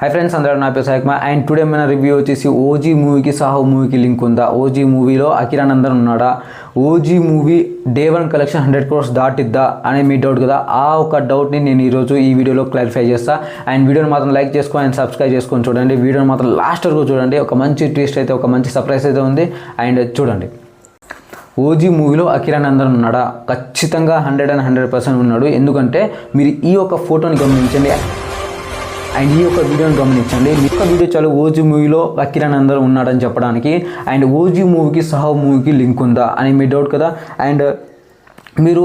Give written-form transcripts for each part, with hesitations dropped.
hi friends अंदर ना पे साइक एंड टुडे मैं रिव्यू వచ్చేసి ఓజీ మూవీకి సాహో మూవీకి లింక్ ఉందా ఓజీ మూవీలో అకిరానందన్ ఉన్నాడా OG movie day 1 collection 100 crores దాటిద్దా అనే మీ డౌట్ కదా ఆ ఒక డౌట్ ని నేను ఈ రోజు ఈ వీడియోలో క్లారిఫై చేస్తా అండ్ వీడియోని మాత్రం లైక్ చేసుకోండి అండ్ సబ్స్క్రైబ్ చేసుకొని చూడండి వీడియోని మాత్రం లాస్ట్ వరకు చూడండి ఒక మంచి ట్విస్ట్ అయితే ఒక మంచి సర్ప్రైజ్ అయితే ఉంది అండ్ చూడండి ఓజీ మూవీలో అకిరానందన్ ఉన్నాడా ఖచ్చితంగా 100% ఉన్నాడు ఎందుకంటే మీరు ఈ ఒక ఫోటోని గమనించండి అండ్ ఈ యొక్క వీడియోని గమనించండి ఈ యొక్క వీడియో చాలు ఓజీ మూవీలో అకిరానందన్ ఉన్నాడని చెప్పడానికి అండ్ ఓజీ మూవీకి సాహో మూవీకి లింక్ ఉందా అని మీ డౌట్ కదా అండ్ మీరు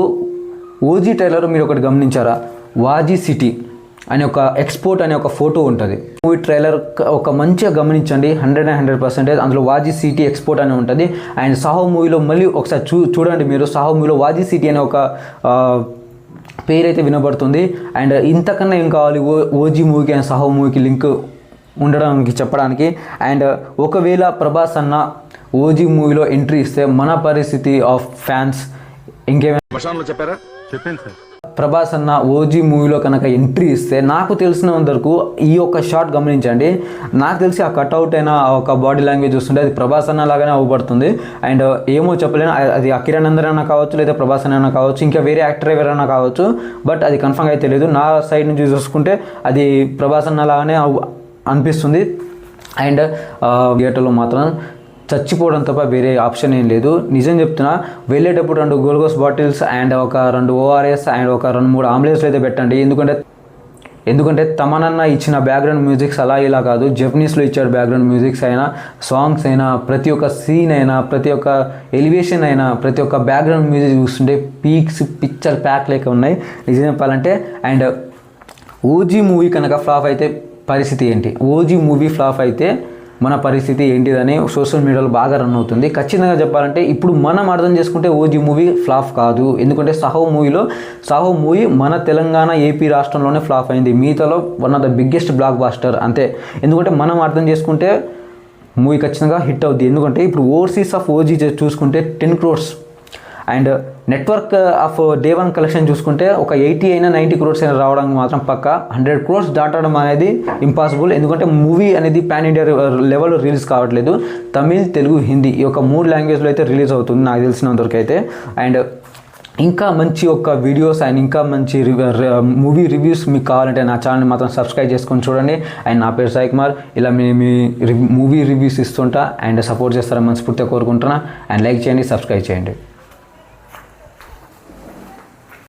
ఓజీ ట్రైలర్ మీరు ఒకటి గమనించారా వాజీ సిటీ అనే ఒక ఎక్స్పోర్ట్ అనే ఒక ఫోటో ఉంటుంది మూవీ ట్రైలర్ ఒక మంచిగా గమనించండి 100% అందులో వాజీ సిటీ ఎక్స్పోర్ట్ అని ఉంటుంది అండ్ సాహో మూవీలో మళ్ళీ ఒకసారి చూడండి మీరు సాహో మూవీలో వాజీ సిటీ అనే ఒక పేరు అయితే వినబడుతుంది అండ్ ఇంతకన్నా ఏం కావాలి ఓజీ మూవీకి అండ్ సాహో మూవీకి లింక్ ఉండడానికి చెప్పడానికి అండ్ ఒకవేళ ప్రభాస్ అన్న ఓజీ మూవీలో ఎంట్రీ ఇస్తే మన పరిస్థితి ఆఫ్ ఫ్యాన్స్ ఇంకేమైనా చెప్పారా చెప్పాను సార్ ప్రభాస్ అన్న ఓజీ మూవీలో కనుక ఎంట్రీ ఇస్తే నాకు తెలిసినంత వరకు ఈ యొక్క షాట్ గమనించండి నాకు తెలిసి ఆ కట్అవుట్ అయినా ఒక బాడీ లాంగ్వేజ్ చూస్తుంటే అది ప్రభాస్ అన్న లాగానే అవ్వబడుతుంది అండ్ ఏమో చెప్పలేను అది అకిరానందన్ అన్న కావచ్చు లేదా ప్రభాస్ అన్న కావచ్చు ఇంకా వేరే యాక్టర్ ఎవరైనా కావచ్చు బట్ అది కన్ఫర్మ్ అయితే తెలియదు నా సైడ్ నుంచి చూసుకుంటే అది ప్రభాస్ అన్న లాగానే అనిపిస్తుంది అండ్ థియేటర్లో మాత్రం చచ్చిపోవడం తప్ప వేరే ఆప్షన్ ఏం లేదు నిజం చెప్తున్నా వెళ్ళేటప్పుడు 2 గోల్గోస్ బాటిల్స్ అండ్ ఒక 2 ORS అండ్ ఒక 2-3 ఆంబులెన్స్ అయితే పెట్టండి ఎందుకంటే తమనన్న ఇచ్చిన బ్యాక్గ్రౌండ్ మ్యూజిక్స్ అలా ఇలా కాదు జపనీస్లో ఇచ్చాడు బ్యాక్గ్రౌండ్ మ్యూజిక్స్ అయినా సాంగ్స్ అయినా ప్రతి ఒక్క సీన్ అయినా ప్రతి ఒక్క ఎలివేషన్ అయినా ప్రతి ఒక్క బ్యాక్గ్రౌండ్ మ్యూజిక్ చూస్తుంటే పీక్స్ పిక్చర్ ప్యాక్ లేక ఉన్నాయి నిజం చెప్పాలంటే అండ్ ఓజీ మూవీ కనుక ఫ్లాప్ అయితే పరిస్థితి ఏంటి ఓజీ మూవీ ఫ్లాప్ అయితే మన పరిస్థితి ఏంటిదని సోషల్ మీడియాలో బాగా రన్ అవుతుంది ఖచ్చితంగా చెప్పాలంటే ఇప్పుడు మనం అర్థం చేసుకుంటే ఓజీ మూవీ ఫ్లాప్ కాదు ఎందుకంటే సాహో మూవీ మన తెలంగాణ ఏపీ రాష్ట్రంలోనే ఫ్లాప్ అయింది మిగతాలో one of the biggest blockbuster అంతే ఎందుకంటే మనం అర్థం చేసుకుంటే మూవీ ఖచ్చితంగా హిట్ అవుద్ది ఎందుకంటే ఇప్పుడు ఓవర్సీస్ ఆఫ్ ఓజీ చూసుకుంటే 10 crores and network of day 1 collection చూసుకుంటే ఒక 80 అయినా 90 crores అయినా రావడానికి మాత్రం పక్క 100 crores దాటడం అనేది ఇంపాసిబుల్ ఎందుకంటే మూవీ అనేది పాన్ ఇండియా లెవెల్లో రిలీజ్ కావట్లేదు తమిళ్ తెలుగు హిందీ ఈ యొక్క 3 లాంగ్వేజ్లో అయితే రిలీజ్ అవుతుంది నాకు తెలిసినంతవరకు అయితే అండ్ ఇంకా మంచి ఒక వీడియోస్ అండ్ ఇంకా మంచి మూవీ రివ్యూస్ మీకు కావాలంటే నా ఛానల్ని మాత్రం సబ్స్క్రైబ్ చేసుకొని చూడండి అండ్ నా పేరు సాయి కుమార్ ఇలా మీ మూవీ రివ్యూస్ ఇస్తుంటా అండ్ సపోర్ట్ చేస్తారని మనస్ఫూర్తిగా కోరుకుంటున్నా అండ్ లైక్ చేయండి సబ్స్క్రైబ్ చేయండి